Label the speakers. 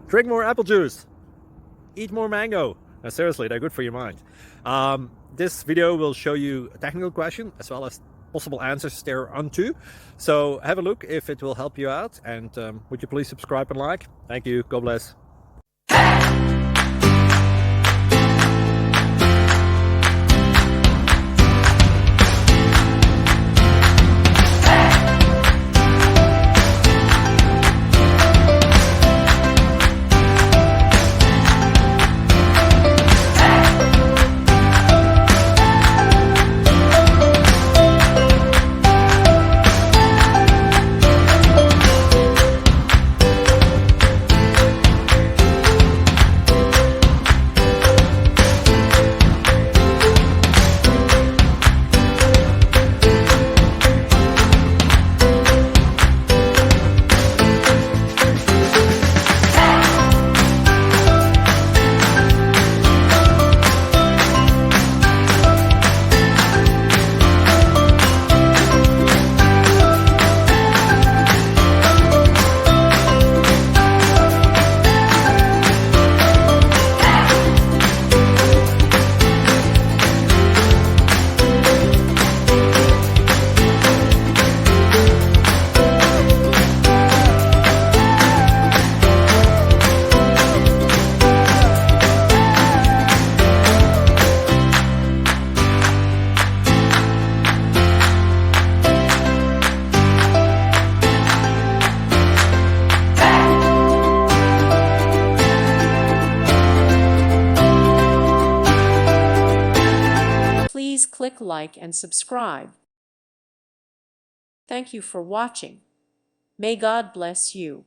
Speaker 1: Drink more apple juice. Eat more mango. Seriously, they're good for your mind. This video will show you a technical question as well as possible answers thereunto. So have a look if it will help you out, and would you please subscribe and like? Thank you. God bless.
Speaker 2: Please click like and subscribe. Thank you for watching. May God bless you.